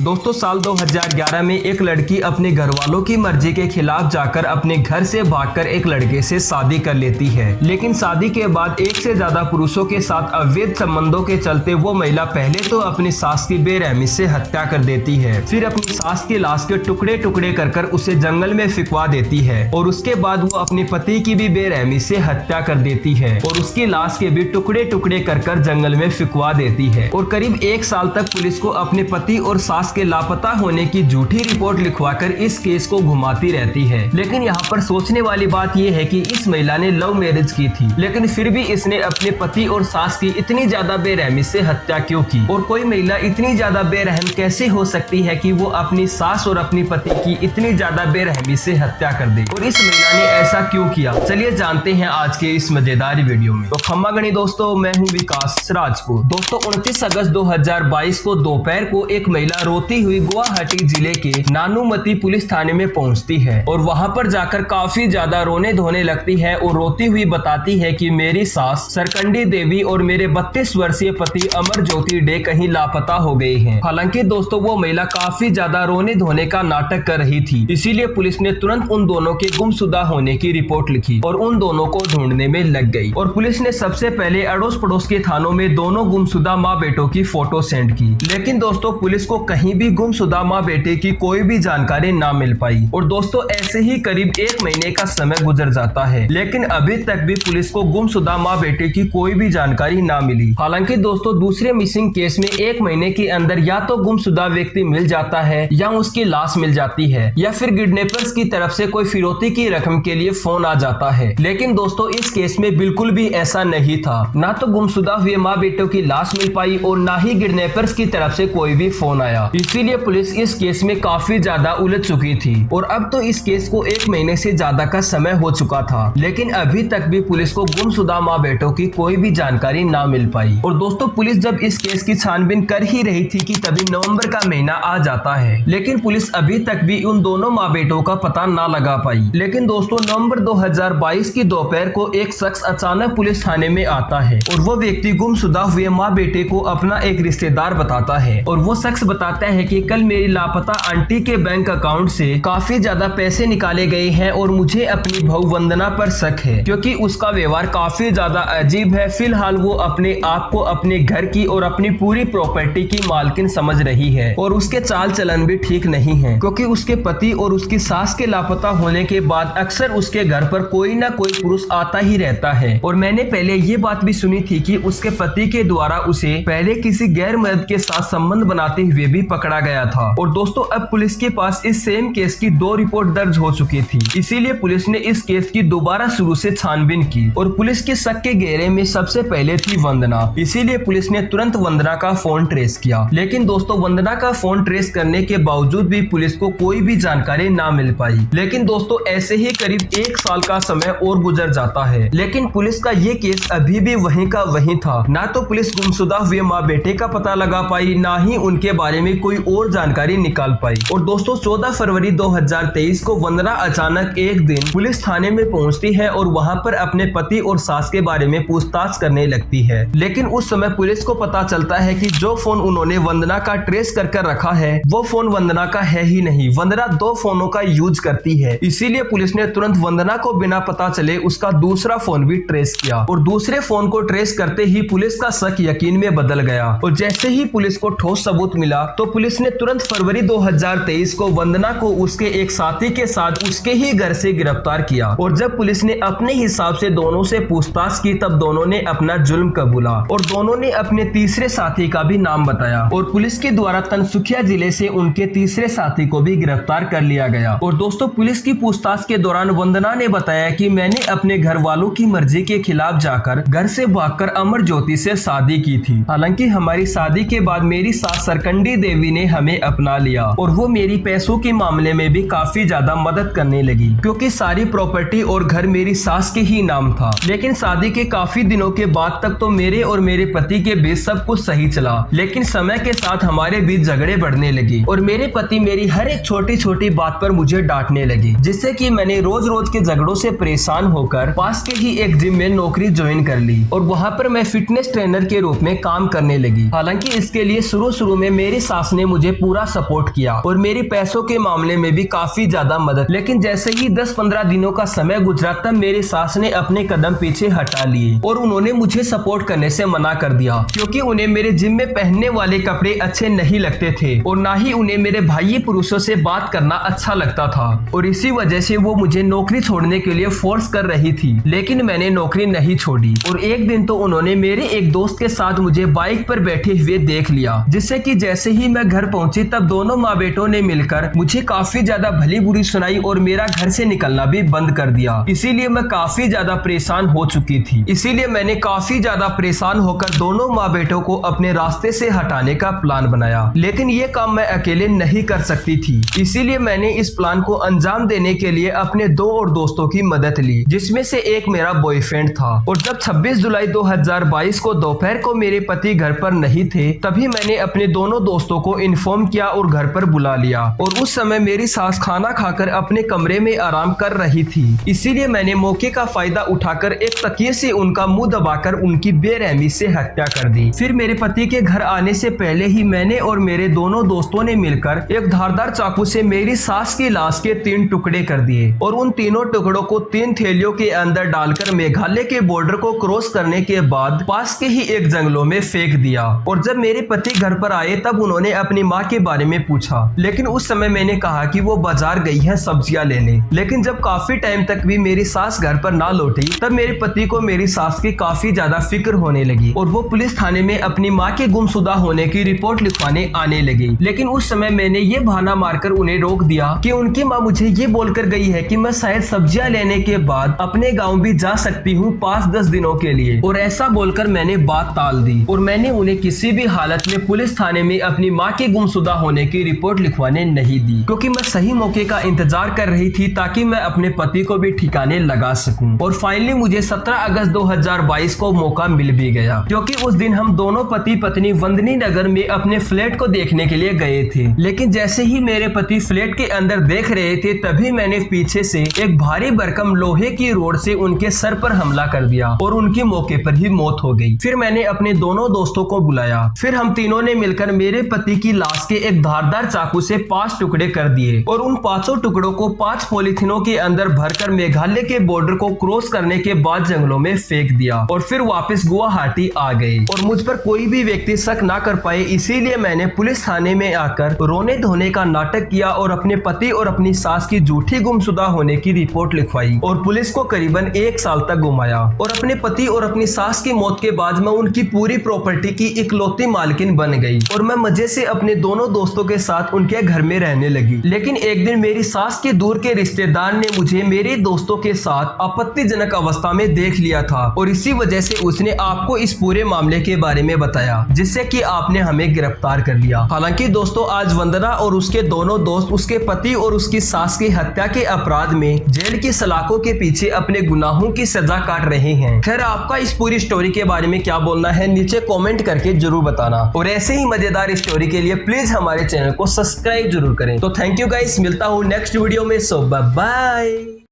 दोस्तों साल 2011 में एक लड़की अपने घर वालों की मर्जी के खिलाफ जाकर अपने घर से भागकर एक लड़के से शादी कर लेती है। लेकिन शादी के बाद एक से ज्यादा पुरुषों के साथ अवैध संबंधों के चलते वो महिला पहले तो अपनी सास की बेरहमी से हत्या कर देती है, फिर अपनी सास की लाश के टुकड़े टुकड़े कर उसे जंगल में फिकवा देती है और उसके बाद वो अपने पति की भी बेरहमी से हत्या कर देती है और उसकी लाश के भी टुकड़े टुकड़े कर जंगल में फिकवा देती है। और करीब 1 साल तक पुलिस को अपने पति और सास के लापता होने की झूठी रिपोर्ट लिखवाकर इस केस को घुमाती रहती है। लेकिन यहाँ पर सोचने वाली बात यह है कि इस महिला ने लव मैरिज की थी, लेकिन फिर भी इसने अपने पति और सास की इतनी ज्यादा बेरहमी से हत्या क्यों की? और कोई महिला इतनी ज्यादा बेरहम कैसे हो सकती है कि वो अपनी सास और अपनी पति की इतनी ज्यादा बेरहमी से हत्या कर दे? और इस महिला ने ऐसा क्यों किया? चलिए जानते हैं आज के इस मजेदार वीडियो में। तो खम्मा गणी दोस्तों, मैं हूँ विकास राजपूत। दोस्तों 29 अगस्त 2022 को दोपहर को एक महिला रोती हुई गुवाहाटी जिले के नानुमती पुलिस थाने में पहुंचती है और वहां पर जाकर काफी ज्यादा रोने धोने लगती है और रोती हुई बताती है कि मेरी सास सरकंडी देवी और मेरे 32 वर्षीय पति अमर ज्योति डे कहीं लापता हो गए हैं। हालांकि दोस्तों वो महिला काफी ज्यादा रोने धोने का नाटक कर रही थी, इसीलिए पुलिस ने तुरंत उन दोनों के गुमशुदा होने की रिपोर्ट लिखी और उन दोनों को ढूंढने में लग गई। और पुलिस ने सबसे पहले अड़ोस पड़ोस के थानों में दोनों गुमशुदा माँ बेटों की फोटो सेंड की, लेकिन दोस्तों पुलिस को कहीं भी गुमशुदा माँ बेटे की कोई भी जानकारी ना मिल पाई। और दोस्तों ऐसे ही करीब 1 महीने का समय गुजर जाता है, लेकिन अभी तक भी पुलिस को गुमशुदा माँ बेटे की कोई भी जानकारी ना मिली। हालांकि दोस्तों दूसरे मिसिंग केस में 1 महीने के अंदर या तो गुमशुदा व्यक्ति मिल जाता है या उसकी लाश मिल जाती है या फिर किडनैपर्स की तरफ से कोई फिरौती की रकम के लिए फोन आ जाता है। लेकिन दोस्तों इस केस में बिल्कुल भी ऐसा नहीं था, ना तो गुमशुदा हुए माँ बेटों की लाश मिल पाई और ना ही किडनैपर्स की तरफ से कोई भी फोन आया। इसीलिए पुलिस इस केस में काफी ज्यादा उलझ चुकी थी और अब तो इस केस को 1 महीने से ज्यादा का समय हो चुका था, लेकिन अभी तक भी पुलिस को गुमशुदा माँ बेटों की कोई भी जानकारी ना मिल पाई। और दोस्तों पुलिस जब इस केस की छानबीन कर ही रही थी कि तभी नवंबर का महीना आ जाता है, लेकिन पुलिस अभी तक भी उन दोनों माँ बेटों का पता ना लगा पाई। लेकिन दोस्तों नवंबर 2022 की दोपहर को एक शख्स अचानक पुलिस थाने में आता है और वो व्यक्ति गुमशुदा हुए माँ बेटे को अपना एक रिश्तेदार बताता है और वो शख्स बताता है कि कल मेरी लापता आंटी के बैंक अकाउंट से काफी ज्यादा पैसे निकाले गए हैं और मुझे अपनी बहू वंदना पर शक है, क्योंकि उसका व्यवहार काफी ज्यादा अजीब है। फिलहाल वो अपने आप को अपने घर की और अपनी पूरी प्रॉपर्टी की मालकिन समझ रही है और उसके चाल चलन भी ठीक नहीं है, क्योंकि उसके पति और उसकी सास के लापता होने के बाद अक्सर उसके घर पर कोई ना कोई पुरुष आता ही रहता है। और मैंने पहले ये बात भी सुनी थी कि उसके पति के द्वारा उसे पहले किसी गैर मर्द के साथ संबंध बनाते हुए भी पकड़ा गया था। और दोस्तों अब पुलिस के पास इस सेम केस की 2 रिपोर्ट दर्ज हो चुकी थी, इसीलिए पुलिस ने इस केस की दोबारा शुरू से छानबीन की और पुलिस के शक के घेरे में सबसे पहले थी वंदना। इसीलिए पुलिस ने तुरंत वंदना का फोन ट्रेस किया, लेकिन दोस्तों वंदना का फोन ट्रेस करने के बावजूद भी पुलिस को कोई भी जानकारी ना मिल पाई। लेकिन दोस्तों ऐसे ही करीब 1 साल का समय और गुजर जाता है, लेकिन पुलिस का ये केस अभी भी वहीं का वहीं था। ना तो पुलिस गुमशुदा हुए माँ बेटे का पता लगा पाई, ना ही उनके बारे में कोई और जानकारी निकाल पाई। और दोस्तों 14 फरवरी 2023 को वंदना अचानक एक दिन पुलिस थाने में पहुंचती है और वहां पर अपने पति और सास के बारे में पूछताछ करने लगती है। लेकिन उस समय पुलिस को पता चलता है कि जो फोन उन्होंने वंदना का ट्रेस कर रखा है वो फोन वंदना का है ही नहीं, वंदना 2 फोनों का यूज करती है। इसीलिए पुलिस ने तुरंत वंदना को बिना पता चले उसका दूसरा फोन भी ट्रेस किया और दूसरे फोन को ट्रेस करते ही पुलिस का शक यकीन में बदल गया। और जैसे ही पुलिस को ठोस सबूत मिला तो पुलिस ने तुरंत फरवरी 2023 को वंदना को उसके एक साथी के साथ उसके ही घर से गिरफ्तार किया। और जब पुलिस ने अपने हिसाब से दोनों से पूछताछ की तब दोनों ने अपना जुल्म कबूला और दोनों ने अपने तीसरे साथी का भी नाम बताया और पुलिस के द्वारा तनसुखिया जिले से उनके तीसरे साथी को भी गिरफ्तार कर लिया गया। और दोस्तों पुलिस की पूछताछ के दौरान वंदना ने बताया कि मैंने अपने घर वालों की मर्जी के खिलाफ जाकर घर से भागकर अमर ज्योति से शादी की थी। हालांकि हमारी शादी के बाद मेरी सास सरकंडी देवी ने हमें अपना लिया और वो मेरी पैसों के मामले में भी काफी ज्यादा मदद करने लगी, क्योंकि सारी प्रॉपर्टी और घर मेरी सास के ही नाम था। लेकिन शादी के काफी दिनों के बाद तक तो मेरे और मेरे पति के बीच सब कुछ सही चला, लेकिन समय के साथ हमारे बीच झगड़े बढ़ने लगे और मेरे पति मेरी हर एक छोटी छोटी बात पर मुझे डांटने लगे, जिससे कि मैंने रोज रोज के झगड़ों से परेशान होकर पास के ही एक जिम में नौकरी ज्वाइन कर ली और वहाँ पर मैं फिटनेस ट्रेनर के रूप में काम करने लगी। हालांकि इसके लिए शुरू में मेरी सास सास ने मुझे पूरा सपोर्ट किया और मेरी पैसों के मामले में भी काफी ज्यादा मदद। लेकिन जैसे ही 10-15 दिनों का समय गुजरा तब मेरी सास ने अपने कदम पीछे हटा लिए और उन्होंने मुझे सपोर्ट करने से मना कर दिया, क्योंकि उन्हें मेरे जिम में पहनने वाले कपड़े अच्छे नहीं लगते थे और ना ही उन्हें मेरे भाई पुरुषों से बात करना अच्छा लगता था, और इसी वजह से वो मुझे नौकरी छोड़ने के लिए फोर्स कर रही थी। लेकिन मैंने नौकरी नहीं छोड़ी और एक दिन तो उन्होंने मेरे एक दोस्त के साथ मुझे बाइक पर बैठे हुए देख लिया, जिससे कि जैसे ही मैं घर पहुंची तब दोनों माँ बेटों ने मिलकर मुझे काफी ज्यादा भली बुरी सुनाई और मेरा घर से निकलना भी बंद कर दिया। इसीलिए मैं काफी ज्यादा परेशान हो चुकी थी। इसीलिए मैंने काफी ज्यादा परेशान होकर दोनों माँ बेटों को अपने रास्ते से हटाने का प्लान बनाया, लेकिन ये काम मैं अकेले नहीं कर सकती थी। इसीलिए मैंने इस प्लान को अंजाम देने के लिए अपने 2 और दोस्तों की मदद ली, जिसमें से एक मेरा बॉयफ्रेंड था। और जब 26 जुलाई 2022 को दोपहर को मेरे पति घर पर नहीं थे, तभी मैंने अपने दोनों दोस्तों को इन्फॉर्म किया और घर पर बुला लिया। और उस समय मेरी सास खाना खाकर अपने कमरे में आराम कर रही थी। इसीलिए मैंने मौके का फायदा उठाकर एक तकिए से उनका मुंह दबाकर उनकी बेरहमी से हत्या कर दी। फिर मेरे पति के घर आने से पहले ही मैंने और मेरे दोनों दोस्तों ने मिलकर एक धारदार चाकू से मेरी सास की लाश के 3 टुकड़े कर दिए और उन तीनों टुकड़ों को 3 थैलियों के अंदर डालकर मेघालय के बॉर्डर को क्रॉस करने के बाद पास के ही एक जंगलों में फेंक दिया। और जब मेरे पति घर पर आए तब उन्होंने अपनी माँ के बारे में पूछा, लेकिन उस समय मैंने कहा कि वो बाजार गई है सब्जियां लेने। लेकिन जब काफी टाइम तक भी मेरी सास घर पर ना लौटी तब मेरे पति को मेरी सास की काफी ज्यादा फिक्र होने लगी और वो पुलिस थाने में अपनी माँ के गुमशुदा होने की रिपोर्ट लिखवाने आने लगी। लेकिन उस समय मैंने ये बहाना मारकर उन्हें रोक दिया कि उनकी माँ मुझे ये बोलकर गई है कि मैं शायद सब्जियां लेने के बाद अपने गाँव भी जा सकती हूँ 5-10 दिनों के लिए, और ऐसा बोलकर मैंने बात टाल दी और मैंने उन्हें किसी भी हालत में पुलिस थाने में अपनी माँ के गुमशुदा होने की रिपोर्ट लिखवाने नहीं दी, क्योंकि मैं सही मौके का इंतजार कर रही थी ताकि मैं अपने पति को भी ठिकाने लगा सकूं। और फाइनली मुझे 17 अगस्त 2022 को मौका मिल भी गया, क्योंकि उस दिन हम दोनों पति पत्नी वंदनी नगर में अपने फ्लैट को देखने के लिए गए थे। लेकिन जैसे ही मेरे पति फ्लैट के अंदर देख रहे थे तभी मैंने पीछे से एक भारी भरकम लोहे की रोड से उनके सर पर हमला कर दिया और उनकी मौके पर ही मौत हो गई। फिर मैंने अपने दोनों दोस्तों को बुलाया। फिर हम तीनों ने मिलकर मेरे पति की लाश के एक धारदार चाकू से 5 टुकड़े कर दिए और उन 5 टुकड़ों को 5 पॉलीथिनों के अंदर भरकर मेघालय के बॉर्डर को क्रॉस करने के बाद जंगलों में फेंक दिया और फिर वापस गुवाहाटी आ गए। और मुझ पर कोई भी व्यक्ति शक ना कर पाए, इसीलिए मैंने पुलिस थाने में आकर रोने धोने का नाटक किया और अपने पति और अपनी सास की झूठी गुमशुदा होने की रिपोर्ट लिखवाई और पुलिस को करीबन 1 साल तक घुमाया। और अपने पति और अपनी सास की मौत के बाद मैं उनकी पूरी प्रॉपर्टी की इकलौती मालकिन बन गई और मैं मजे से अपने दोनों दोस्तों के साथ उनके घर में रहने लगी। लेकिन एक दिन मेरी सास के दूर के रिश्तेदार ने मुझे मेरे दोस्तों के साथ आपत्तिजनक अवस्था में देख लिया था और इसी वजह से उसने आपको इस पूरे मामले के बारे में बताया, जिससे कि आपने हमें गिरफ्तार कर लिया। हालांकि दोस्तों आज वंदना और उसके दोनों दोस्त उसके पति और उसकी सास की हत्या के अपराध में जेल की सलाखों के पीछे अपने गुनाहों की सजा काट रहे हैं। खैर आपका इस पूरी स्टोरी के बारे में क्या बोलना है नीचे कमेंट करके जरूर बताना और ऐसे ही मजेदार स्टोरी के लिए प्लीज हमारे चैनल को सब्सक्राइब जरूर करें। तो थैंक यू गाइस, मिलता हूँ नेक्स्ट वीडियो में। सो बाय बाय।